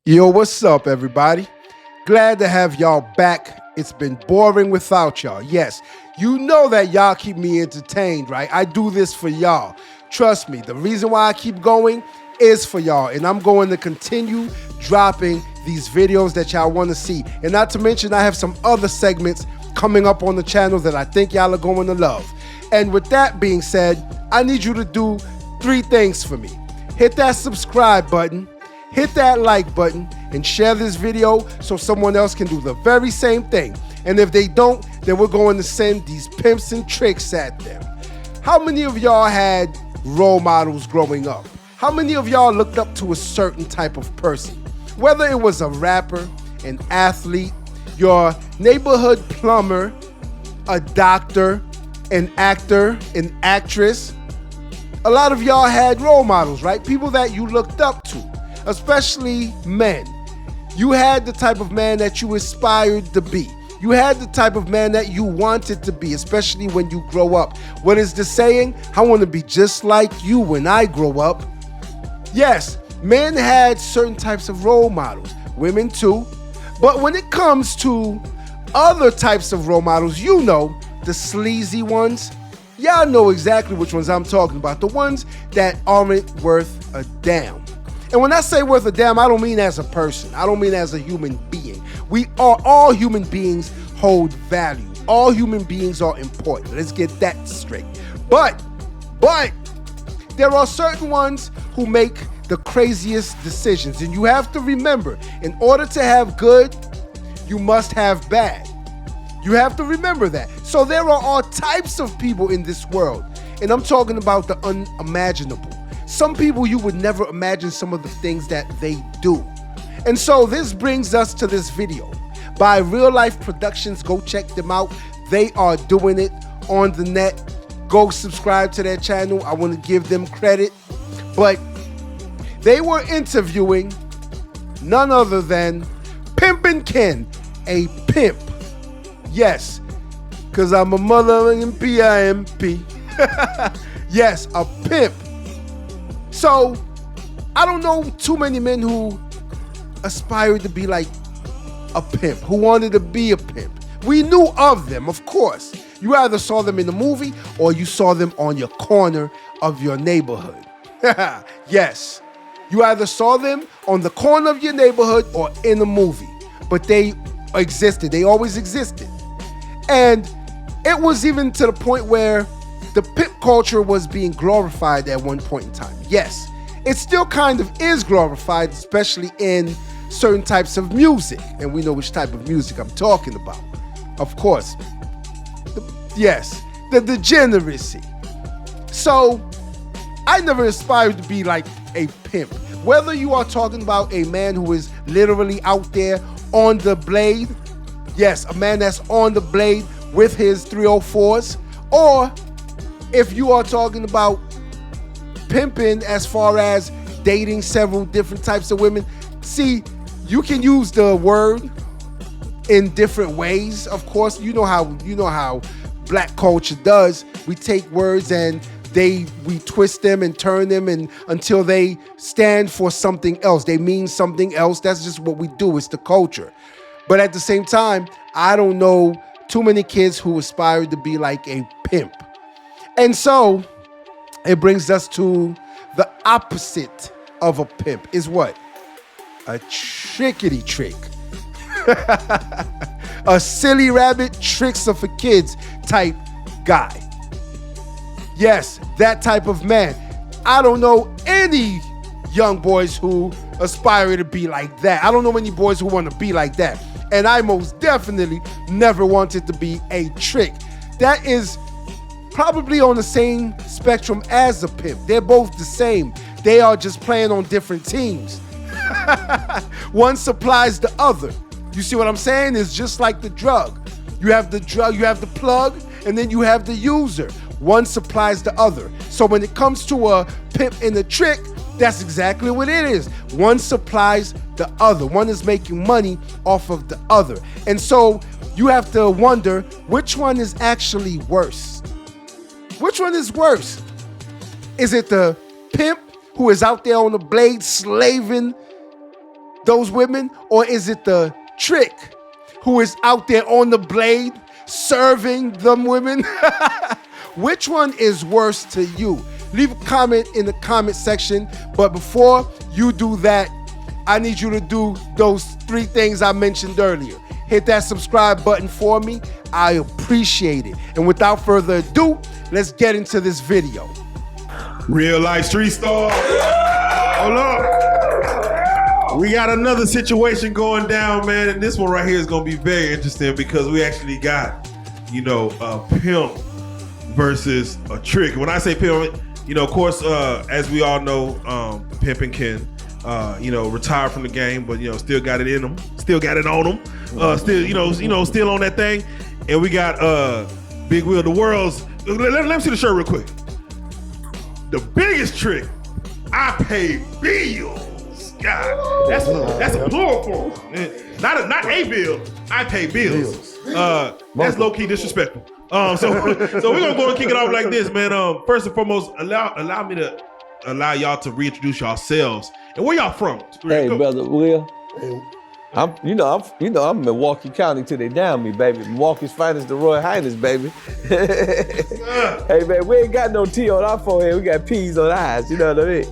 Yo, what's up, everybody? Glad to have y'all back. It's been boring without y'all. Yes, you know that y'all keep me entertained, right? I do this for y'all. Trust me, the reason why I keep going is for y'all, and I'm going to continue dropping these videos that y'all want to see. And not to mention, I have some other segments coming up on the channel that I think y'all are going to love. And with that being said, I need you to do 3 things for me. Hit that subscribe button, hit that like button, and share this video so someone else can do the very same thing. And if they don't, then we're going to send these pimps and tricks at them. How many of y'all had role models growing up? How many of y'all looked up to a certain type of person? Whether it was a rapper, an athlete, your neighborhood plumber, a doctor, an actor, an actress. A lot of y'all had role models, right? People that you looked up to, especially men. You had the type of man that you aspired to be. You had the type of man that you wanted to be, especially when you grow up. What is the saying? I want to be just like you when I grow up. Yes, men had certain types of role models, women too. But when it comes to other types of role models, you know, the sleazy ones, y'all know exactly which ones I'm talking about. The ones that aren't worth a damn. And when I say worth a damn, I don't mean as a person. I don't mean as a human being. All human beings hold value. All human beings are important. Let's get that straight. But there are certain ones who make the craziest decisions. And you have to remember, in order to have good, you must have bad. You have to remember that. So there are all types of people in this world. And I'm talking about the unimaginable. Some people you would never imagine some of the things that they do. And so this brings us to this video by Real Life Productions. Go check them out. They are doing it on the net. Go subscribe to their channel. I want to give them credit. But they were interviewing none other than Pimpin' Ken, a pimp. Yes, because I'm a mother and P-I-M-P. Yes, a pimp. So, I don't know too many men who aspired to be like a pimp, who wanted to be a pimp. We knew of them, of course. You either saw them in the movie or you saw them on your corner of your neighborhood. Yes, you either saw them on the corner of your neighborhood or in a movie. But they existed. They always existed. And it was even to the point where the pimp culture was being glorified at one point in time. Yes, it still kind of is glorified, especially in certain types of music. And we know which type of music I'm talking about. Of course. The degeneracy. So, I never aspired to be like a pimp. Whether you are talking about a man who is literally out there on the blade, yes, a man that's on the blade with his 304s, or if you are talking about pimping as far as dating several different types of women, see, you can use the word in different ways. Of course, you know how black culture does. We take words and we twist them and turn them and until they stand for something else. They mean something else. That's just what we do. It's the culture. But at the same time, I don't know too many kids who aspire to be like a pimp. And so it brings us to the opposite of a pimp is what? A trickety trick. A silly rabbit tricks are for kids type guy. Yes, that type of man. I don't know any young boys who aspire to be like that. I don't know many boys who want to be like that. And I most definitely never wanted to be a trick. That is probably on the same spectrum as a pimp. They're both the same. They are just playing on different teams. One supplies the other. You see what I'm saying? It's just like the drug. You have the drug, you have the plug, and then you have the user. One supplies the other. So when it comes to a pimp and a trick, that's exactly what it is. One supplies the other. One is making money off of the other. And so you have to wonder which one is actually worse. Which one is worse? Is it the pimp who is out there on the blade slaving those women, or is it the trick who is out there on the blade serving them women? Which one is worse to you? Leave a comment in the comment section. But before you do that, I need you to do those 3 things I mentioned earlier. Hit that subscribe button for me. I appreciate it. And without further ado, let's get into this video. Real life street star. Hold up. We got another situation going down, man. And this one right here is going to be very interesting because we actually got, a pimp versus a trick. When I say pimp, of course, as we all know, pimping can, retired from the game, but still got it in them, still got it on them, still on that thing. And we got Big Will, the world's. Let me see the shirt real quick. The biggest trick, I pay bills. God, that's a plural form. Not a bill. I pay bills. That's low key disrespectful. So we're gonna go and kick it off like this, man. First and foremost, allow me to allow y'all to reintroduce yourselves and where y'all from. Hey, brother Will. I'm Milwaukee County till they down me, baby. Milwaukee's finest, the Royal Highness, baby. Hey, man, we ain't got no T on our forehead. We got P's on our eyes. You know what I mean?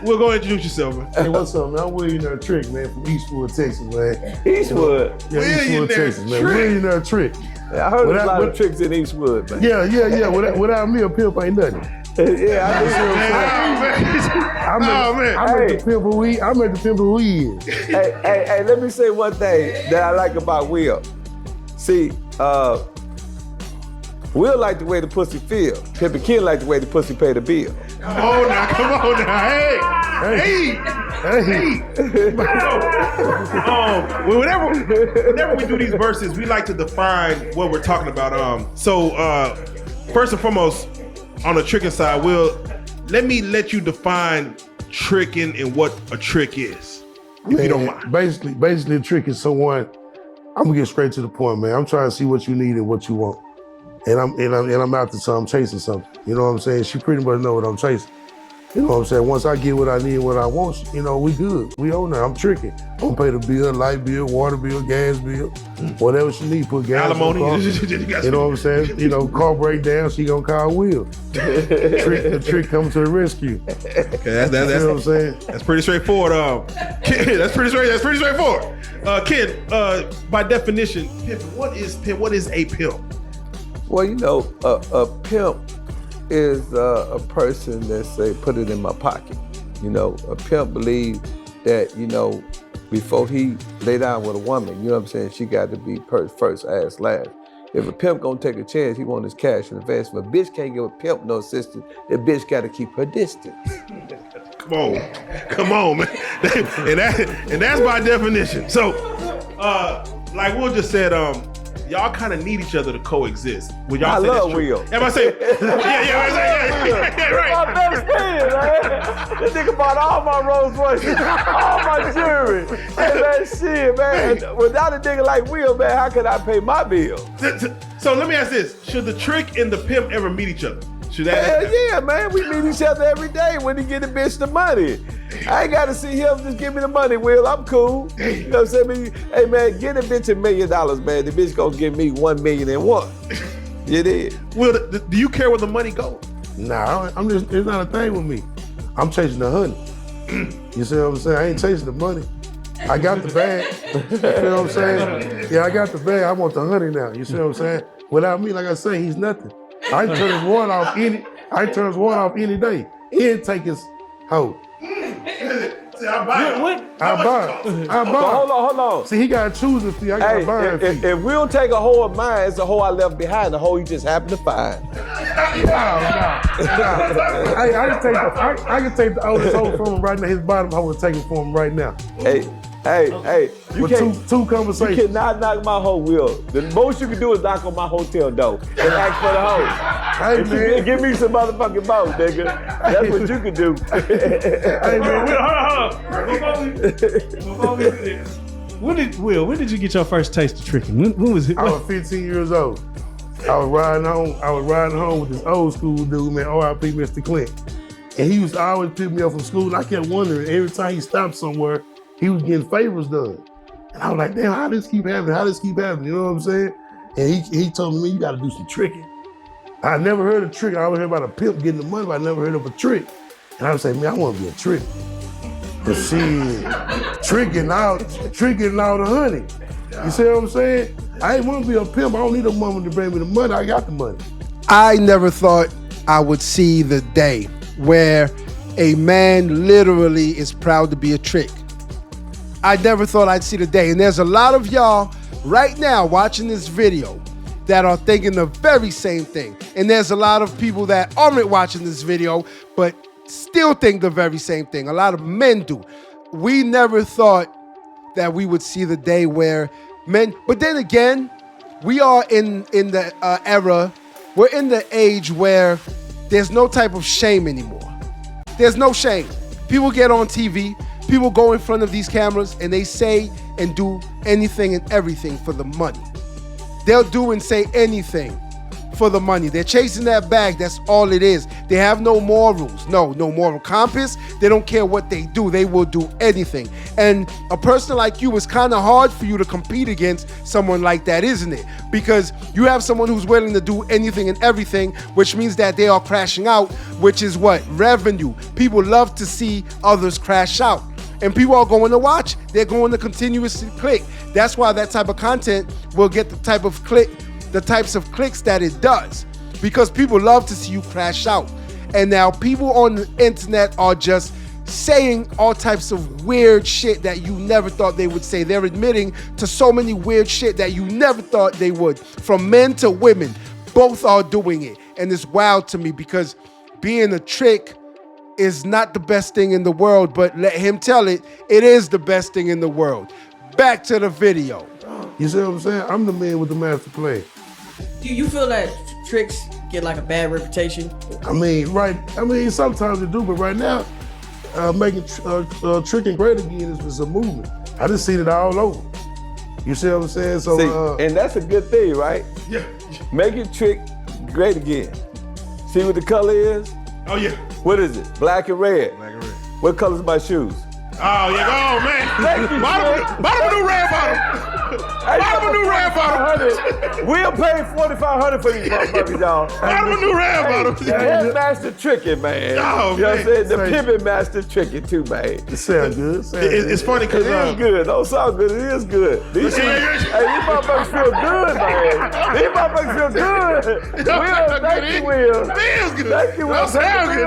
We'll go and introduce yourself, man. Hey, what's up, man? I'm Willionaire Trick, man, from Eastwood, Texas, man. Eastwood? Yeah, Eastwood, Texas, man. Willionaire Trick. I heard a lot of tricks in Eastwood, man. Yeah. Without me, a pimp ain't nothing. Yeah, I'm at the pimp who he is. Hey, let me say one thing that I like about Will. See, Will like the way the pussy feel. Pimp and Ken like the way the pussy pay the bill. Come on now. Hey. Whenever we do these verses, we like to define what we're talking about. So first and foremost, on the tricking side, Will, let you define tricking and what a trick is, if you don't mind. Basically, a trick is someone. I'm gonna get straight to the point, man. I'm trying to see what you need and what you want, and I'm after something. I'm chasing something. You know what I'm saying? She pretty much know what I'm chasing. You know what I'm saying? Once I get what I need, what I want, we good. We own that. I'm tricking. I'm gonna pay the bill, light bill, water bill, gas bill, whatever she need. Put gas alimony. on the car. You know what I'm saying? Car break down, she gonna call Will. The trick comes to the rescue. Okay, that's you know what I'm saying? That's pretty straightforward. Ken, that's pretty straightforward. Ken, by definition, pimp. What is a pimp? Well, a pimp is a person that say, put it in my pocket. A pimp believes that, before he lay down with a woman, you know what I'm saying, she got to be first, ass last. If a pimp gonna take a chance, he want his cash in advance. If a bitch can't give a pimp no assistance, that bitch gotta keep her distance. Come on, man. and that's by definition. So, like Will just said, y'all kind of need each other to coexist. Would y'all say love that's true? Will. Am I saying? Yeah, right. My best friend, man. That nigga bought all my Rolls Royces, all my jewelry. And that shit, man. Without a nigga like Will, man, how could I pay my bill? So let me ask this: should the trick and the pimp ever meet each other? Hell yeah, man. We meet each other every day when he get the bitch the money. I ain't got to see him just give me the money, Will. I'm cool. You know what I'm saying? Hey, man, get a bitch $1 million, man. The bitch gonna give me $1,000,001. You did. Will, do you care where the money goes? Nah, it's not a thing with me. I'm chasing the honey. You see what I'm saying? I ain't chasing the money. I got the bag. You know what I'm saying? Yeah, I got the bag. I want the honey now. You see what I'm saying? Without me, like I say, he's nothing. I can turn his water off any day. He ain't take his hoe. I buy it. Hold on. See, he got to choose it. I got to buy it. If we don't take a hoe of mine, it's a hoe I left behind, the hoe he just happened to find. I can take the oldest hoe from him right now. His bottom hoe will take it from him right now. Hey, you with two conversations. You cannot knock my hoe, Will. The most you can do is knock on my hotel door and ask for the hoe. Hey, man. Give me some motherfucking boat, nigga. That's what you can do. Hey, man. Before we do this, when did you get your first taste of tricking? When was it? I was 15 years old. I was riding home with this old school dude, man, R.I.P. Mr. Clint. And he used to always pick me up from school. And I kept wondering, every time he stopped somewhere, he was getting favors done. And I was like, damn, how this keep happening? How this keep happening? You know what I'm saying? And he told me, you gotta do some tricking. I never heard of tricking. I always heard about a pimp getting the money, but I never heard of a trick. And I would say, man, I wanna be a trick. But see, tricking out the honey. You see what I'm saying? I ain't wanna be a pimp. I don't need a woman to bring me the money. I got the money. I never thought I would see the day where a man literally is proud to be a trick. I never thought I'd see the day. And there's a lot of y'all right now watching this video that are thinking the very same thing. And there's a lot of people that aren't watching this video, but still think the very same thing. A lot of men do. We never thought that we would see the day where men, but then again, we are in the era, we're in the age where there's no type of shame anymore. There's no shame. People get on TV, people go in front of these cameras and they say and do anything and everything for the money. They'll do and say anything for the money. They're chasing that bag, that's all it is. They have no morals, no moral compass. They don't care what they do, they will do anything. And a person like you, it's kind of hard for you to compete against someone like that, isn't it? Because you have someone who's willing to do anything and everything, which means that they are crashing out, which is what? Revenue. People love to see others crash out. And people are going to watch. They're going to continuously click. That's why that type of content will get the types of clicks that it does, because people love to see you crash out. And now people on the internet are just saying all types of weird shit that you never thought they would say. They're admitting to so many weird shit that you never thought they would. From men to women, both are doing it. And it's wild to me, because being a trick is not the best thing in the world, but let him tell it, it is the best thing in the world. Back to the video. You see what I'm saying? I'm the man with the master plan. Do you feel that tricks get like a bad reputation? Sometimes they do, but right now, making tricking great again is a movement. I just seen it all over. You see what I'm saying? So, see, and that's a good thing, right? Yeah. Make it trick great again. See what the color is? Oh yeah. What is it? Black and red. Black and red. What color's my shoes? Oh yeah. Oh man. Bottom of new red bottom. Bottom of new red bottom. We'll pay $4,500 for these motherfuckers, y'all. Bottom of new red bottom. The headmaster tricking, man. Oh, you know what I'm saying? The man. pimping master tricking too, man. it sounds good. It's funny because It is good. Don't sound good. It is good. These motherfuckers feel good, man. These motherfuckers feel good. Will, thank you, Will. feels good. Thank you, Will. Don't sound Thank you,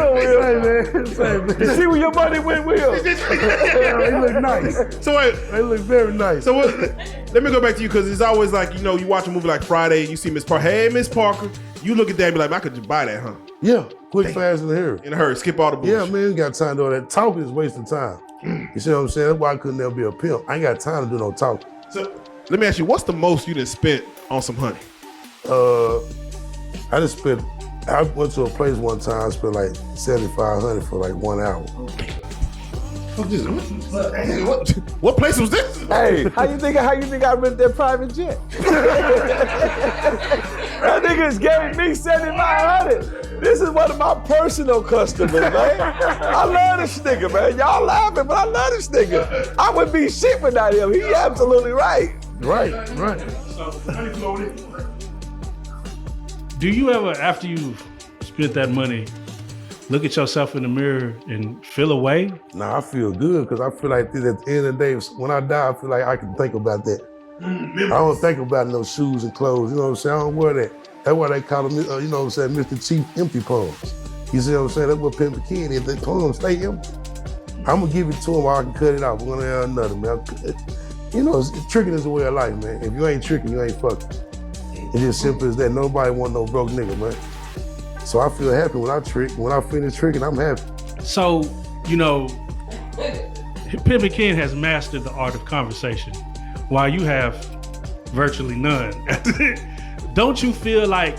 good. Will. You see where your money went, Will? They look nice. So wait. They look very nice. So let me go back to you, because it's always like, you watch a movie like Friday and you see Miss Parker. Hey, Miss Parker. You look at that and be like, I could just buy that, huh? Yeah, quick, fast, and hurry. In a hurry, skip all the bullshit. Yeah, man, you got time to do all that. Talking is wasting time. You see what I'm saying? That's why I couldn't never be a pimp. I ain't got time to do no talking. So let me ask you, what's the most you done spent on some honey? I went to a place one time, I spent like $7,500 for like 1 hour. What place was this? Hey, how you think I rent that private jet? That niggas gave me $7,500. This is one of my personal customers, man. I love this nigga, man. Y'all laughing, but I love this nigga. I would be shit without him. He absolutely right. Right. Do you ever, after you spent that money, look at yourself in the mirror and feel away? Nah, I feel good, because I feel like at the end of the day, when I die, I feel like I can think about that. I don't think about no shoes and clothes, you know what I'm saying? I don't wear that. That's why they call them, you know what I'm saying, Mr. Chief Empty Palms. You see what I'm saying? That's what Pimp Ken is. They palms stay empty. I'm gonna give it to him while I can cut it off. One or another, man. You know, tricking is a way of life, man. If you ain't tricking, you ain't fucking. It's just simple as that. Nobody want no broke nigga, man. So I feel happy when I trick. When I finish tricking, I'm happy. So, Pimp Ken has mastered the art of conversation, while you have virtually none. Don't you feel like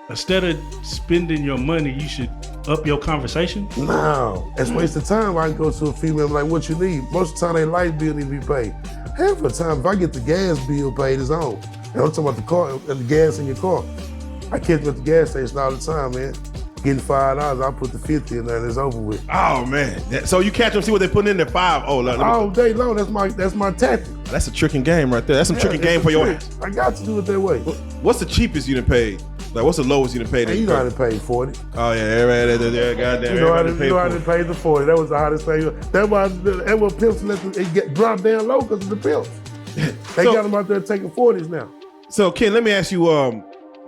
instead of spending your money, you should up your conversation? No, it's waste of time. I can go to a female like, what you need? Most of the time, their light bill need to be paid. Half of the time, if I get the gas bill paid, it's on. And I'm talking about the car, the gas in your car. I catch them at the gas station all the time, man. getting $5, I put the 50 in there and it's over with. Oh man! So you catch them, see what they put in there. 5. Oh, All day long. That's my tactic. that's a tricking game right there. That's some tricking game for your ass. I got to do it that way. What's the cheapest you done paid? Like, what's the lowest you done paid? And you know how to pay 40. Oh yeah, everybody, goddamn, You know how everybody to paid for pay the 40. That was the hottest thing. That's why pimps let it get dropped down low because of the pimps. They got them out there taking 40s now. So Ken, let me ask you,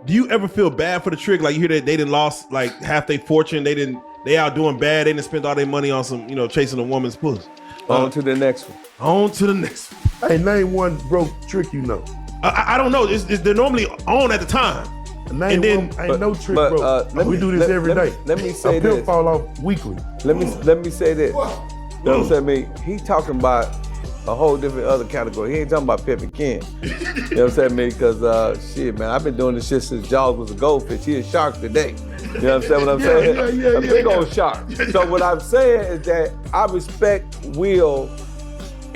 do you ever feel bad for the trick? Like you hear that they done lost like half their fortune, they out doing bad, they didn't spend all their money on some, chasing a woman's pussy. On to the next one. On to the next one. Hey, name one broke trick you know. I don't know. They're normally on at the time. Name one, ain't no trick broke. We do this every day. Let me say a pimp this. fall off weekly. Let me say this. You know what I'm saying? Me, he talking about a whole different other category. He ain't talking about Pimp and Ken. You know what I'm saying, me? Because shit, man, I've been doing this shit since Jaws was a goldfish. He a shark today. You know what I'm saying? Yeah, a big old shark. So what I'm saying is that I respect Will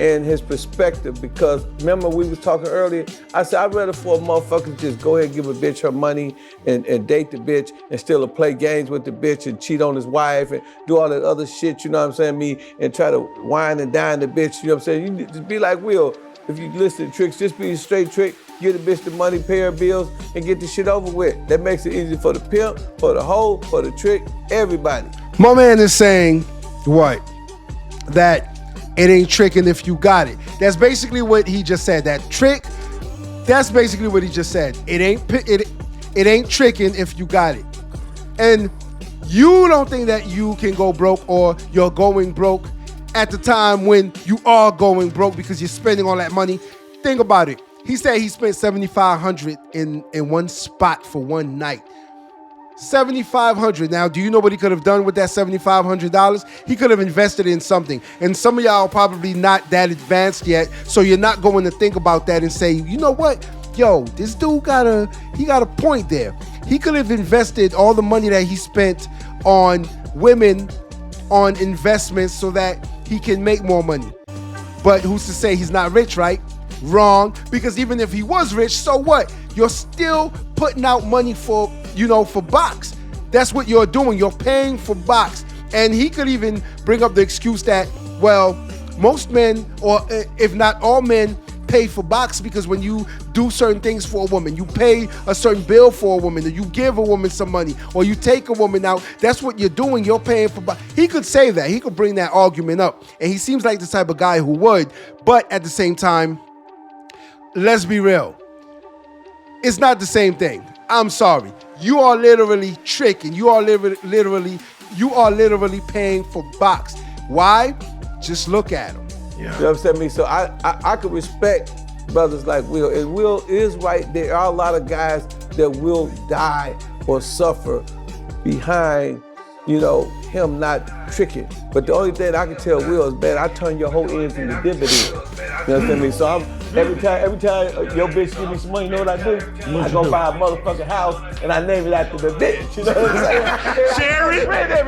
and his perspective, because remember we was talking earlier, I said I'd rather for a motherfucker just go ahead and give a bitch her money and date the bitch and still play games with the bitch and cheat on his wife and do all that other shit, you know what I'm saying, me, and try to wine and dine the bitch, you know what I'm saying? You need to be like Will. If you listen to tricks, just be a straight trick, give the bitch the money, pay her bills, and get the shit over with. That makes it easy for the pimp, for the hoe, for the trick, everybody. My man is saying what? That it ain't tricking if you got it. That's basically what he just said. That trick, that's basically what he just said. It ain't tricking if you got it. And you don't think that you can go broke or you're going broke at the time when you are going broke because you're spending all that money. Think about it. He said he spent $7,500 in one spot for one night. $7,500. Now, do you know what he could have done with that $7,500? He could have invested in something. And some of y'all are probably not that advanced yet, so you're not going to think about that and say, you know what? Yo, this dude got a point there. He could have invested all the money that he spent on women, on investments, so that he can make more money. But who's to say he's not rich, right? Wrong, because even if he was rich, so what? You're still putting out money for box. That's what you're doing. You're paying for box. And he could even bring up the excuse that, well, most men, or if not all men, pay for box because when you do certain things for a woman, you pay a certain bill for a woman, or you give a woman some money, or you take a woman out. That's what you're doing. You're paying for box. He could say that. He could bring that argument up. And he seems like the type of guy who would. But at the same time, let's be real. It's not the same thing. I'm sorry. You are literally tricking. You are literally paying for box. Why? Just look at him. Yeah. You know what I'm saying? Me, so I could respect brothers like Will. And Will is right. There are a lot of guys that will die or suffer behind, him not tricking. But the only thing I can tell Will is, man, I turn your whole ends into dividends. You know what I'm saying? So every time your bitch give me some money, you know what I do? I go buy a motherfucking house and I name it after the bitch. You know what I'm saying? Sherry, Brenda,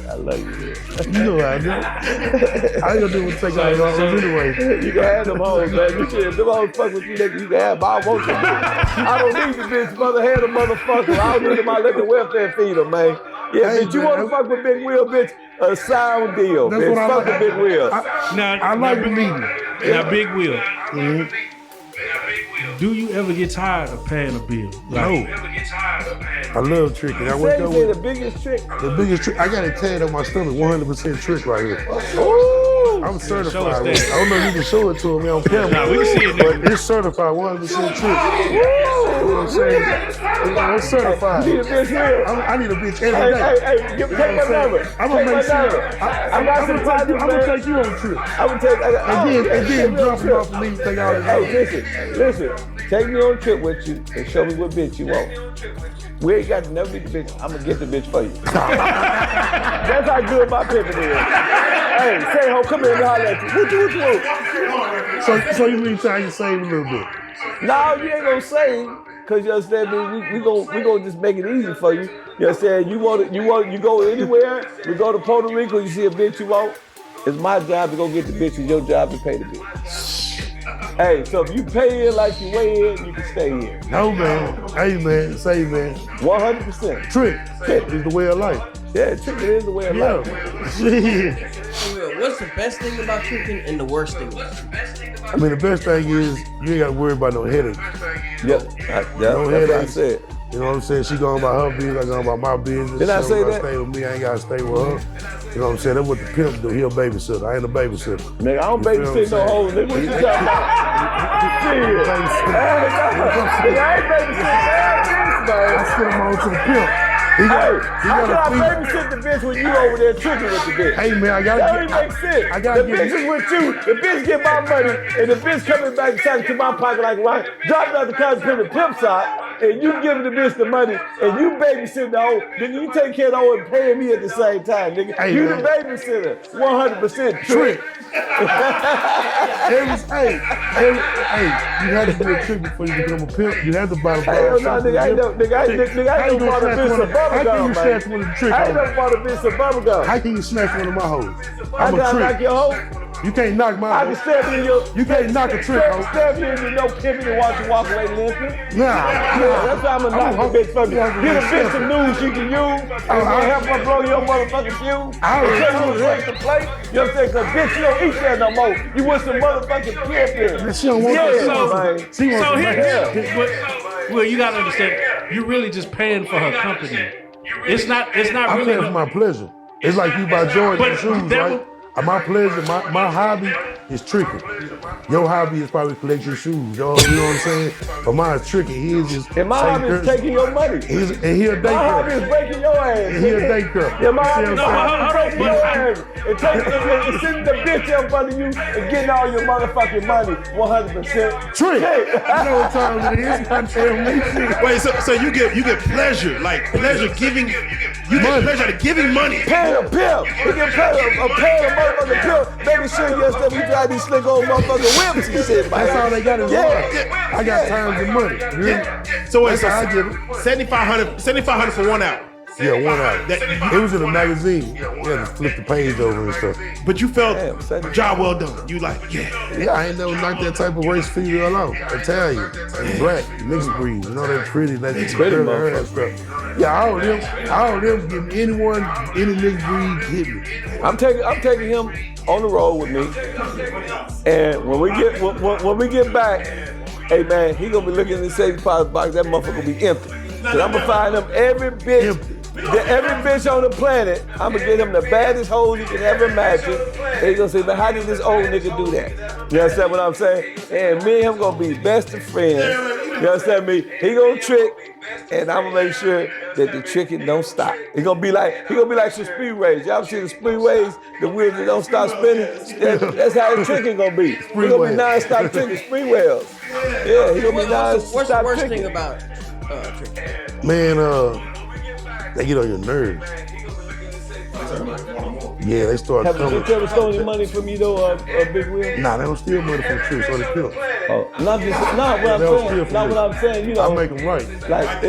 I love you. You know I do. I ain't gonna do what take all your hoes anyway. You can have them hoes, man. You shit, them hoes fuck with you, nigga. You can have them. I want them. I don't need the bitch, mother. Have the motherfucker. I don't need them. I let the welfare feed them, man. Yeah, Hey, bitch, you man, want to fuck with Big Will, bitch? A sound deal, That's bitch. what I Fuck like. with Big Will. I like the meeting. Now, Big Will. Mm-hmm. Do you ever get tired of paying a bill? No. I love tricking. I went there Say with the biggest trick. the biggest trick. I got it tatted on my stomach, 100% trick right here. Ooh. I'm certified. Show us with it. that. I don't know if you can show it to me on camera. Nah, we can see it, But it's certified, 100% trick. You know what I'm saying? I'm certified. You need a bitch here. I need a bitch every day. Hey, take my number. I'm gonna make sure. I got some projects, I'm man. gonna take you on a trip. I would take. And then drop it off and leave. Take all the Hey, listen. Take me on a trip with you and show me what bitch you want. We ain't got to never meet the bitch. I'm gonna get the bitch for you. That's how good my pimpin' is. Hey, say ho, come here and holler at you. What you want? So you mean trying to save a little bit? No, you ain't gonna save, cause you understand me. We gonna just make it easy for you. You understand? You go anywhere. We go to Puerto Rico. You see a bitch you want. It's my job to go get the bitch. It's your job to pay the bitch. Hey, so if you pay in like you weigh in, you can stay in. No, man. Hey, man. Say, man. 100%. Trick is the way of life. Yeah, tricking is the way of life. Shit. What's the best thing about tricking and the worst thing about it? I mean, the best thing is you ain't got to worry about no headache. Yep. No That's what I headache. said. You know what I'm saying? She going about her business, I going about my business. Didn't I She say don't gotta that? Stay with me, I ain't gotta stay with her. You know what I'm saying? That's what the pimp do. He a babysitter. I ain't a babysitter. Nigga, I don't You feel babysit no what I'm hoes. Nigga, what you talking about? Shit. Hey, nigga, I ain't babysitting I send him on to the pimp. He Hey, got how can I a fee. babysit the bitch when you over there tricking with the bitch? Hey, man, I gotta That get. don't make sense. I gotta The get. bitch is with you. The bitch get my money, and the bitch coming back inside to my pocket like right, dropping out the car to put the pimp side, and you giving the bitch the money, and you babysitting the hoe. Nigga, you take care of the hoe and paying me at the same time, nigga. Hey, you man. the babysitter, 100% trick. Hey, you had to be a trick before you become a pimp. You had to buy the Hell no, nigga, I ain't no bought a bitch some How can bubblegum, you man. snatch one of the trick I ain't hoes? no bought a bitch some bubblegum. How can you snatch one of my hoes? I I'm a gotta knock trick. your hoe. You can't knock my I hoe. can stab you in your. You can't knock a trick hoe. Stab you in no pimping and watch you walk away limping. Nah. Yeah, that's how I'm gonna knock the bitch from you. Get a bitch some news she can use. And help her blow your motherfucking fuse. I already Tell you told to her. break the plate. You know what I'm saying? Cause bitch, you don't eat that no more. You want some motherfucking pimping. She don't want Yeah, that. man. She wants So to here, make well, you gotta understand, you're really just paying for her company. It's not I'm really. paying for my pleasure. It's like you buy Jordans But and shoes, that right? My pleasure, my hobby is tricking. Your hobby is probably collecting shoes. You know what I'm saying? But mine is tricking. His is And my hobby is taking your money. And he a My hobby daycare. is breaking your ass. And he a daycare. Yeah, my You hobby see is what I'm saying? breaking your ass. And sending the bitch up under you and getting all your motherfucking money 100%. Trick. Hey. You know what time it is? I tell me shit. Wait, so you get pleasure, like pleasure giving. You get pleasure out of giving money. Pay a pimp. He can pay a motherfucking pimp. Baby shit, yesterday we drive these slick old motherfucking whips and shit, man. That's all they got is Yeah. money. I got times and money. You hear me? So wait, That's how I get it. 7,500 for 1 hour. Yeah, 1 hour. That- It was in a magazine. You had to flip the page over and stuff. But you felt Damn, son. job well done. You like, yeah. Yeah, I ain't never knocked that type of race female out. Italian, black, mixed breed. You know, they're pretty. They pretty curly hair and stuff. Yeah, all them getting anyone, any mixed breed hit me. I'm taking him on the road with me. And when we get back, hey man, he gonna be looking in the safety deposit box. That motherfucker gonna be empty. So I'm gonna find him every bitch on the planet. I'm gonna get him the baddest hoes you can ever imagine. And he gonna say, man, how did this old nigga do that? You understand what I'm saying? And me and him gonna be best of friends. You understand me? He gonna trick, and I'm gonna make sure that the tricking don't stop. He gonna be like some speedways. Y'all see the speedways, the wheels that don't stop spinning? That's how the tricking gonna be. He gonna be non-stop tricking speedways. Yeah, he gonna be non-stop What's the worst tricking. thing about tricking? Man, they get on your nerves. Yeah, they start Have coming. you ever stolen money from you though, Big Wheel? Nah, they don't steal money from tricks or the pimp. Not what I'm saying. You know, I make them right. like I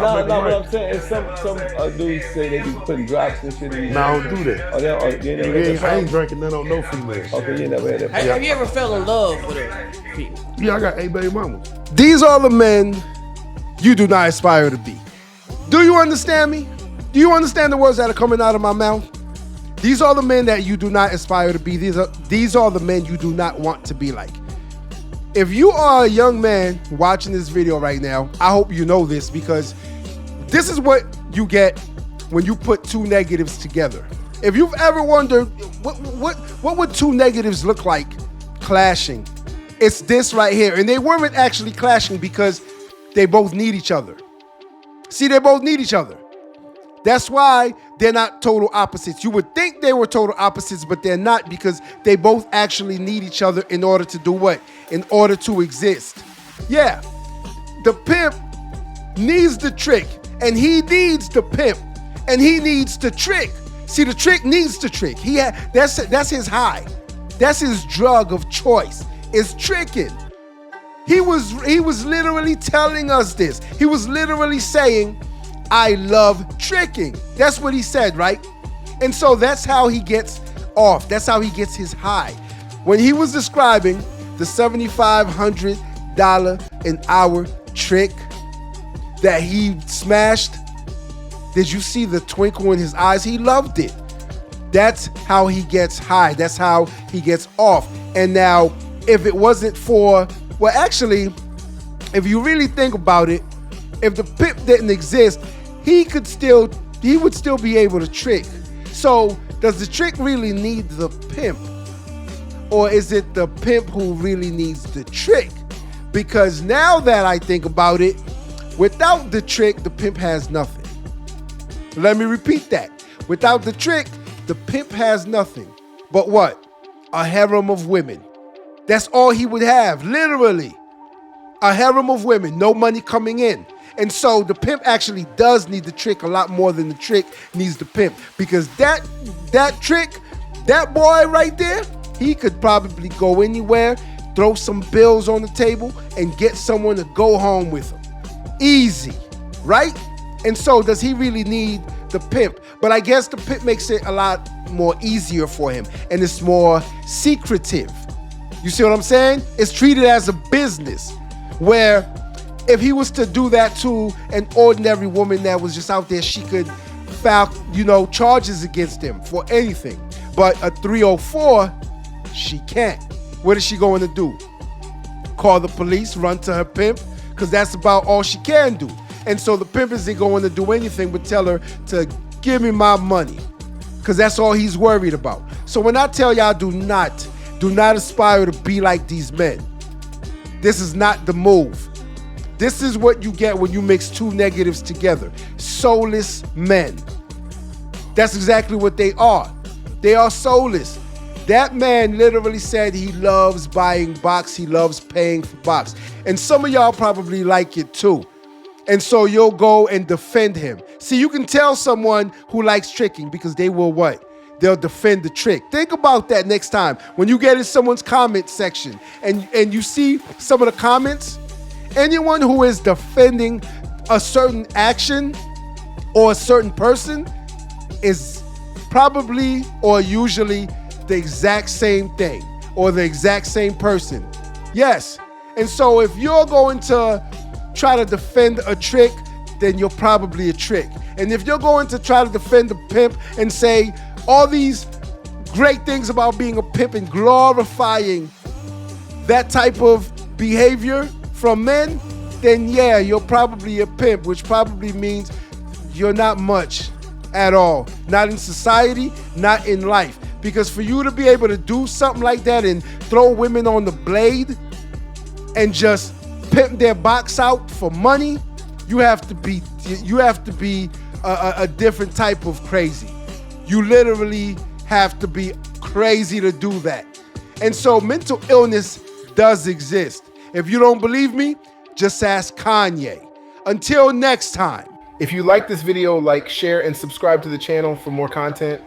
not make 'em what right. I'm saying. Is some dudes say they be putting drops and shit in you. Nah, I don't do that. Oh, you ain't never had that I ain't problem? drinking none on no females. Okay, you ain't never had that. Have you ever fell in love with a female? Yeah, I got 8 baby mamas. These are the men you do not aspire to be. Do you understand me? Do you understand the words that are coming out of my mouth? These are the men that you do not aspire to be. These are the men you do not want to be like. If you are a young man watching this video right now, I hope you know this, because this is what you get when you put two negatives together. If you've ever wondered what would two negatives look like clashing, it's this right here. And they weren't actually clashing because they both need each other. See, they both need each other. That's why they're not total opposites. You would think they were total opposites, but they're not, because they both actually need each other in order to do what? In order to exist. Yeah, the pimp needs the trick, and he needs the pimp, and he needs the trick. See, the trick needs the trick. That's his high. That's his drug of choice, is tricking. He was literally telling us this. He was literally saying, I love tricking. That's what he said, right? And so that's how he gets off. That's how he gets his high. When he was describing the $7,500 an hour trick that he smashed? Did you see the twinkle in his eyes? He loved it. That's how he gets high. That's how he gets off. And now, if it wasn't for, well, actually, if you really think about it, if the pimp didn't exist, he would still be able to trick. So, does the trick really need the pimp? Or is it the pimp who really needs the trick? Because now that I think about it, without the trick, the pimp has nothing. Let me repeat that. Without the trick, the pimp has nothing. But what? A harem of women. That's all he would have, literally. A harem of women, no money coming in. And so the pimp actually does need the trick a lot more than the trick needs the pimp. Because that trick, that boy right there, he could probably go anywhere, throw some bills on the table, and get someone to go home with him. Easy, right? And so does he really need the pimp? But I guess the pimp makes it a lot more easier for him, and it's more secretive. You see what I'm saying? It's treated as a business, where if he was to do that to an ordinary woman that was just out there, she could file, charges against him for anything. But a 304, she can't. What is she going to do? Call the police, run to her pimp? Because that's about all she can do. And so the pimp isn't going to do anything but tell her to give me my money, because that's all he's worried about. So when I tell y'all, do not aspire to be like these men. This is not the move. This is what you get when you mix two negatives together. Soulless men. That's exactly what they are. They are soulless. That man literally said he loves buying box. He loves paying for box. And some of y'all probably like it too. And so you'll go and defend him. See, you can tell someone who likes tricking because they will what? They'll defend the trick. Think about that next time. When you get in someone's comment section and you see some of the comments, anyone who is defending a certain action or a certain person is probably or usually the exact same thing or the exact same person. Yes. And so if you're going to try to defend a trick, then you're probably a trick. And if you're going to try to defend a pimp and say all these great things about being a pimp and glorifying that type of behavior from men, then yeah, you're probably a pimp, which probably means you're not much at all. Not in society, not in life. Because for you to be able to do something like that and throw women on the blade and just pimp their box out for money, you have to be a different type of crazy. You literally have to be crazy to do that. And so mental illness does exist. If you don't believe me, just ask Kanye. Until next time. If you like this video, like, share, and subscribe to the channel for more content.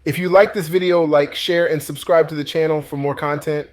If you like this video, like, share, and subscribe to the channel for more content.